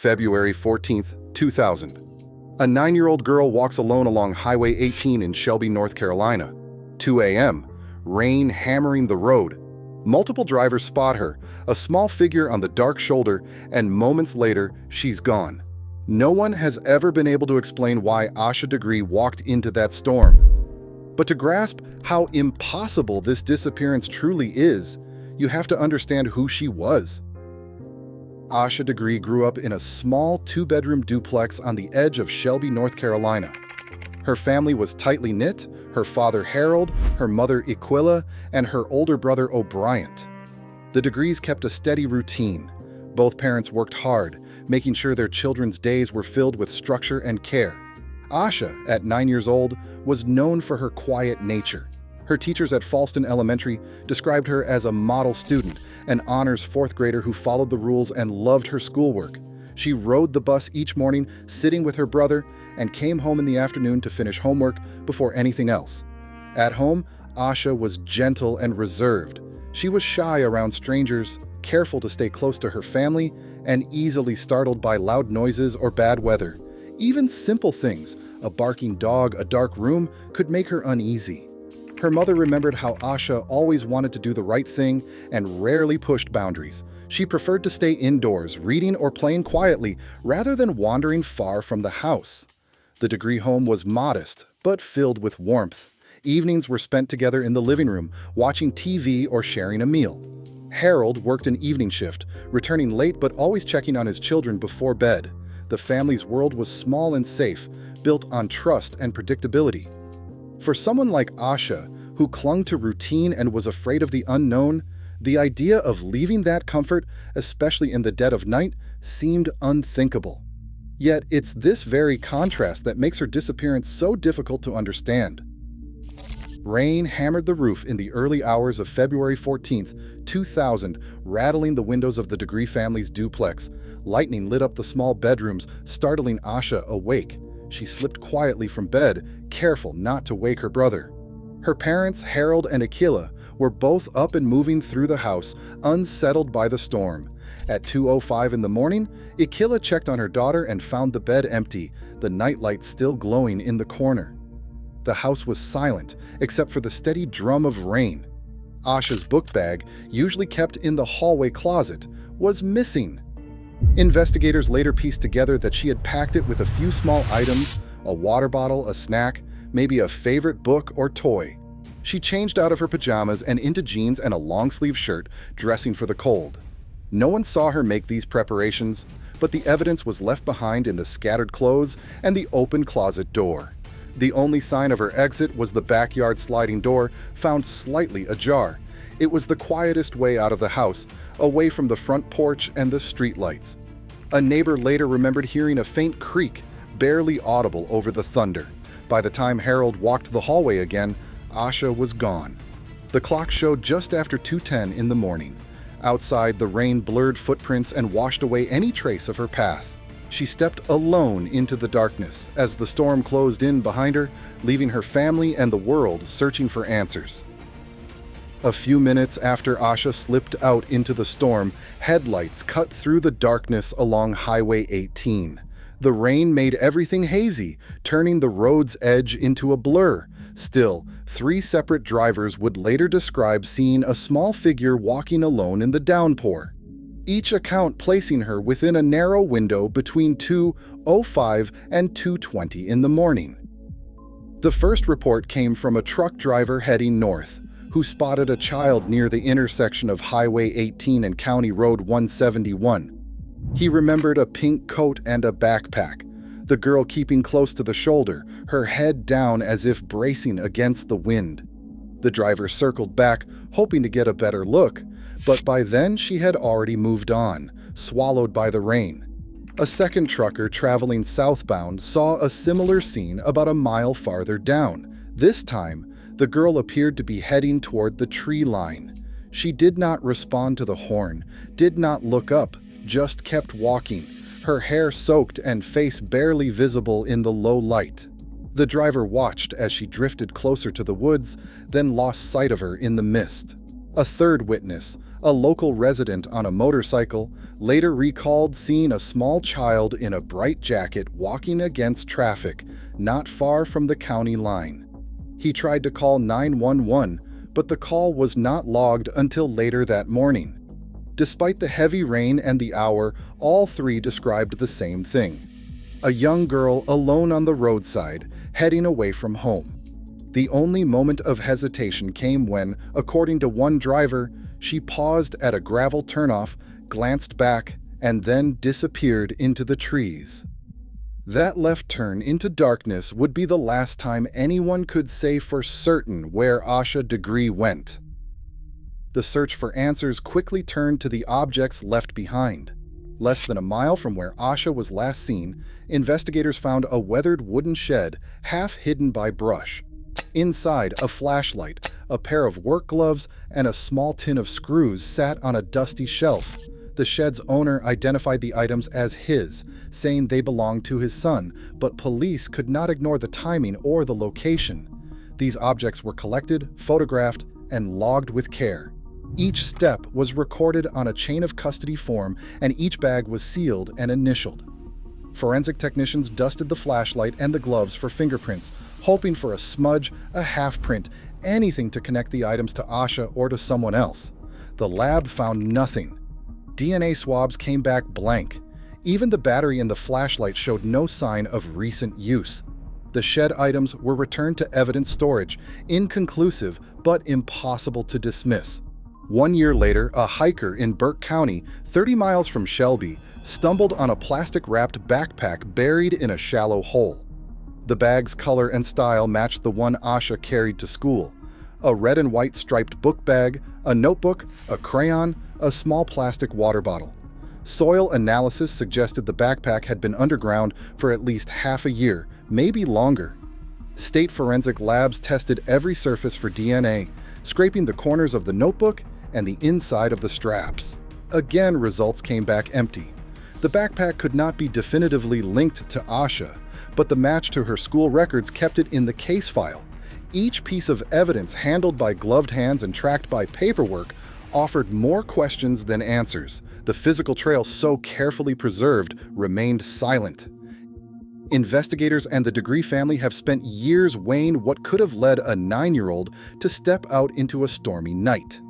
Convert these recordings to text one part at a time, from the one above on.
February 14th, 2000. A 9-year-old girl walks alone along Highway 18 in Shelby, North Carolina. 2 a.m. Rain hammering the road. Multiple drivers spot her, a small figure on the dark shoulder, and moments later, she's gone. No one has ever been able to explain why Asha Degree walked into that storm. But to grasp how impossible this disappearance truly is, you have to understand who she was. Asha Degree grew up in a small 2-bedroom duplex on the edge of Shelby, North Carolina. Her family was tightly knit, her father Harold, her mother Aquila, and her older brother O'Brien. The Degrees kept a steady routine. Both parents worked hard, making sure their children's days were filled with structure and care. Asha, at 9 years old, was known for her quiet nature. Her teachers at Falston Elementary described her as a model student, an honors 4th grader who followed the rules and loved her schoolwork. She rode the bus each morning, sitting with her brother, and came home in the afternoon to finish homework before anything else. At home, Asha was gentle and reserved. She was shy around strangers, careful to stay close to her family, and easily startled by loud noises or bad weather. Even simple things, a barking dog, a dark room, could make her uneasy. Her mother remembered how Asha always wanted to do the right thing and rarely pushed boundaries. She preferred to stay indoors, reading or playing quietly, rather than wandering far from the house. The Degree home was modest, but filled with warmth. Evenings were spent together in the living room, watching TV or sharing a meal. Harold worked an evening shift, returning late but always checking on his children before bed. The family's world was small and safe, built on trust and predictability. For someone like Asha, who clung to routine and was afraid of the unknown, the idea of leaving that comfort, especially in the dead of night, seemed unthinkable. Yet it's this very contrast that makes her disappearance so difficult to understand. Rain hammered the roof in the early hours of February 14th, 2000, rattling the windows of the Degree family's duplex. Lightning lit up the small bedrooms, startling Asha awake. She slipped quietly from bed, careful not to wake her brother. Her parents, Harold and Aquila, were both up and moving through the house, unsettled by the storm. At 2:05 in the morning, Aquila checked on her daughter and found the bed empty, the nightlight still glowing in the corner. The house was silent, except for the steady drum of rain. Asha's book bag, usually kept in the hallway closet, was missing. Investigators later pieced together that she had packed it with a few small items, a water bottle, a snack, maybe a favorite book or toy. She changed out of her pajamas and into jeans and a long-sleeve shirt, dressing for the cold. No one saw her make these preparations, but the evidence was left behind in the scattered clothes and the open closet door. The only sign of her exit was the backyard sliding door, found slightly ajar. It was the quietest way out of the house, away from the front porch and the streetlights. A neighbor later remembered hearing a faint creak, barely audible over the thunder. By the time Harold walked the hallway again, Asha was gone. The clock showed just after 2:10 in the morning. Outside, the rain blurred footprints and washed away any trace of her path. She stepped alone into the darkness as the storm closed in behind her, leaving her family and the world searching for answers. A few minutes after Asha slipped out into the storm, headlights cut through the darkness along Highway 18. The rain made everything hazy, turning the road's edge into a blur. Still, 3 separate drivers would later describe seeing a small figure walking alone in the downpour, each account placing her within a narrow window between 2:05 and 2:20 in the morning. The first report came from a truck driver heading north, who spotted a child near the intersection of Highway 18 and County Road 171. He remembered a pink coat and a backpack, the girl keeping close to the shoulder, her head down as if bracing against the wind. The driver circled back, hoping to get a better look, but by then she had already moved on, swallowed by the rain. A second trucker traveling southbound saw a similar scene about a mile farther down. This time, the girl appeared to be heading toward the tree line. She did not respond to the horn, did not look up, just kept walking, her hair soaked and face barely visible in the low light. The driver watched as she drifted closer to the woods, then lost sight of her in the mist. A third witness, A local resident on a motorcycle later recalled seeing a small child in a bright jacket walking against traffic not far from the county line. He tried to call 911, but the call was not logged until later that morning. Despite the heavy rain and the hour, all three described the same thing: a young girl alone on the roadside, heading away from home. The only moment of hesitation came when, according to one driver, she paused at a gravel turnoff, glanced back, and then disappeared into the trees. That left turn into darkness would be the last time anyone could say for certain where Asha Degree went. The search for answers quickly turned to the objects left behind. Less than a mile from where Asha was last seen, investigators found a weathered wooden shed half hidden by brush. Inside, a flashlight, a pair of work gloves, and a small tin of screws sat on a dusty shelf. The shed's owner identified the items as his, saying they belonged to his son, but police could not ignore the timing or the location. These objects were collected, photographed, and logged with care. Each step was recorded on a chain of custody form, and each bag was sealed and initialed. Forensic technicians dusted the flashlight and the gloves for fingerprints, hoping for a smudge, a half print, anything to connect the items to Asha or to someone else. The lab found nothing. DNA swabs came back blank. Even the battery in the flashlight showed no sign of recent use. The shed items were returned to evidence storage, inconclusive but impossible to dismiss. 1 year later, a hiker in Burke County, 30 miles from Shelby, stumbled on a plastic-wrapped backpack buried in a shallow hole. The bag's color and style matched the one Asha carried to school: a red and white striped book bag, a notebook, a crayon, a small plastic water bottle. Soil analysis suggested the backpack had been underground for at least half a year, maybe longer. State forensic labs tested every surface for DNA, scraping the corners of the notebook and the inside of the straps. Again, results came back empty. The backpack could not be definitively linked to Asha, but the match to her school records kept it in the case file. Each piece of evidence, handled by gloved hands and tracked by paperwork, offered more questions than answers. The physical trail, so carefully preserved, remained silent. Investigators and the Degree family have spent years weighing what could have led a 9-year-old to step out into a stormy night.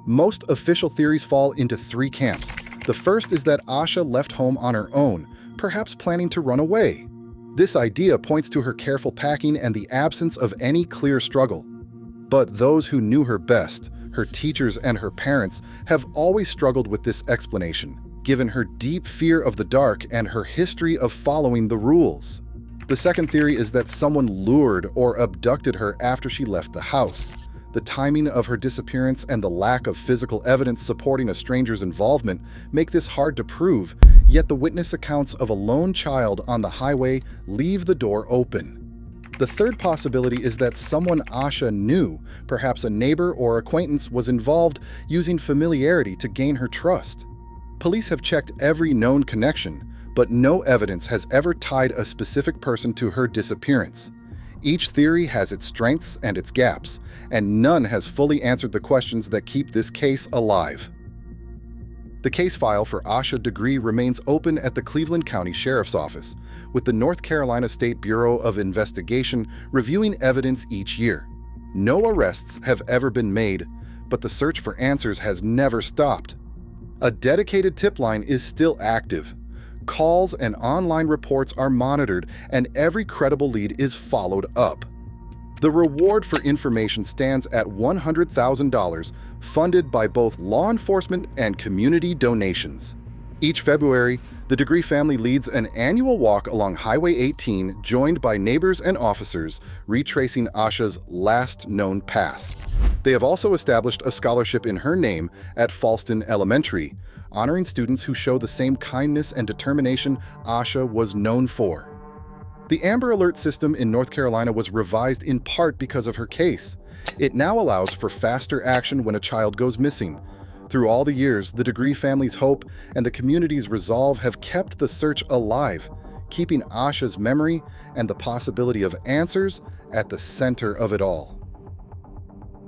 Most official theories fall into 3 camps. The first is that Asha left home on her own, perhaps planning to run away. This idea points to her careful packing and the absence of any clear struggle. But those who knew her best, her teachers and her parents, have always struggled with this explanation, given her deep fear of the dark and her history of following the rules. The second theory is that someone lured or abducted her after she left the house. The timing of her disappearance and the lack of physical evidence supporting a stranger's involvement make this hard to prove, yet the witness accounts of a lone child on the highway leave the door open. The third possibility is that someone Asha knew, perhaps a neighbor or acquaintance, was involved, using familiarity to gain her trust. Police have checked every known connection, but no evidence has ever tied a specific person to her disappearance. Each theory has its strengths and its gaps, and none has fully answered the questions that keep this case alive. The case file for Asha Degree remains open at the Cleveland County Sheriff's Office, with the North Carolina State Bureau of Investigation reviewing evidence each year. No arrests have ever been made, but the search for answers has never stopped. A dedicated tip line is still active. Calls and online reports are monitored, and every credible lead is followed up. The reward for information stands at $100,000, funded by both law enforcement and community donations. Each February, the Degree family leads an annual walk along Highway 18, joined by neighbors and officers, retracing Asha's last known path. They have also established a scholarship in her name at Falston Elementary, honoring students who show the same kindness and determination Asha was known for. The Amber Alert system in North Carolina was revised in part because of her case. It now allows for faster action when a child goes missing. Through all the years, the Degree family's hope and the community's resolve have kept the search alive, keeping Asha's memory and the possibility of answers at the center of it all.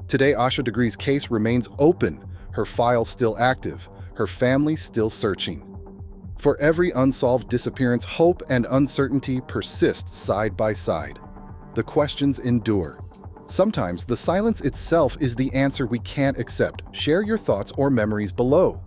Today, Asha Degree's case remains open, her file still active, her family still searching. For every unsolved disappearance, hope and uncertainty persist side by side. The questions endure. Sometimes the silence itself is the answer we can't accept. Share your thoughts or memories below.